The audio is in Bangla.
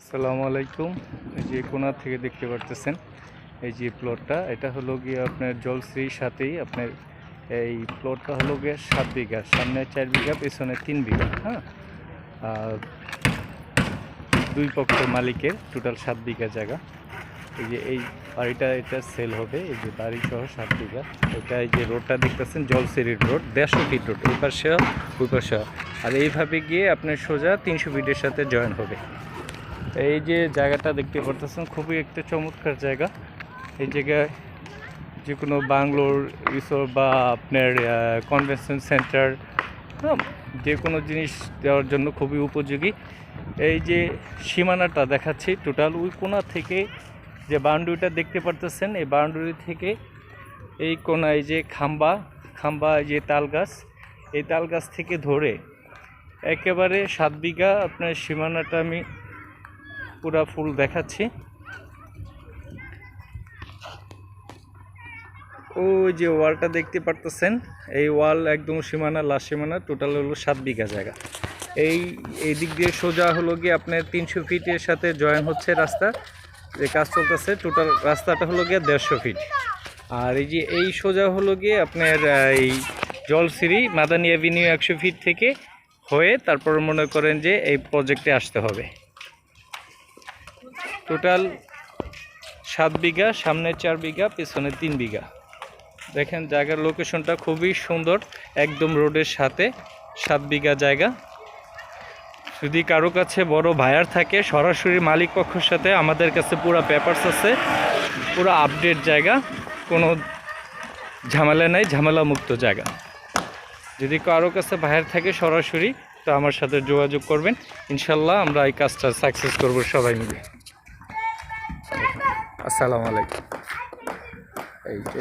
আসসালামু আলাইকুম। এই যে কোণা থেকে দেখতে পারতেছেন এই যে প্লটটা, এটা হলো গিয়ে আপনার জলশ্রীর সাথেই আপনার এই প্লটটা হলো গিয়ে 7 বিঘা, সামনে 4 বিঘা, পেছনে 3 বিঘা। হ্যাঁ, আর দুই পক্ষের মালিকের টোটাল 7 বিঘা জায়গা। এই যে এই বাড়িটা এটা সেল হবে, এই যে বাড়ি সহ 7 বিঘা। এটা এই যে রোডটা দেখতেছেন জলশ্রীর রোড, 150 ফিট রোড, এই পাশে ওই পাশে, আর এইভাবে গিয়ে আপনার সোজা 300 ফিটের সাথে জয়েন হবে। এই যে জায়গাটা দেখতে পারতেছেন খুবই একটা চমৎকার জায়গা। এই জায়গায় যে কোনো বাংলোর রিসোর্ট বা আপনার কনভেনশন সেন্টার, যে কোনো জিনিস দেওয়ার জন্য খুবই উপযোগী। এই যে সীমানাটা দেখাচ্ছি টোটাল ওই কোণা থেকে যে বাউন্ডারিটা দেখতে পারতেছেন, এই বাউন্ডারি থেকে এই কোণায় যে খাম্বা যে তাল গাছ, এই তাল গাছ থেকে ধরে একেবারে 7 বিঘা আপনার সীমানাটা আমি পুরা ফুল দেখাচ্ছি। ওই যে ওয়ালটা দেখতে পারতেছেন, এই ওয়াল একদম সীমানা, লাস্ট সীমানা, টোটাল হলো 7 বিঘা জায়গা। এই দিক দিয়ে সোজা হলো গিয়ে আপনার 300 ফিটের সাথে জয়েন হচ্ছে রাস্তা, যে কাজ চলতেছে। টোটাল রাস্তাটা হলো গিয়ে 150 ফিট। আর এই যে এই সোজা হলো গিয়ে আপনার এই জলশ্রী মাদানী অ্যাভিনিউ 100 ফিট থেকে হয়ে তারপর মনে করেন যে এই প্রজেক্টে আসতে হবে। টোটাল 7 বিঘা, সামনে 4 বিঘা, পেছনে 3 বিঘা। দেখেন জায়গার লোকেশনটা খুবই সুন্দর, একদম রোডের সাথে 7 বিঘা জায়গা। যদি কারো কাছে বড় ভায়ার থাকে, সরাসরি মালিক পক্ষের সাথে, আমাদের কাছে পুরো পেপারস আছে, পুরো আপডেট জায়গা, কোনো ঝামেলা নাই, ঝামেলা মুক্ত জায়গা। যদি কারো কাছে ভায়ার থাকে সরাসরি, তো আমার সাথে যোগাযোগ করবেন, ইনশাল্লাহ আমরা এই কাজটা সাকসেস করব সবাই মিলে। আসসালামু আলাইকুম। এই যে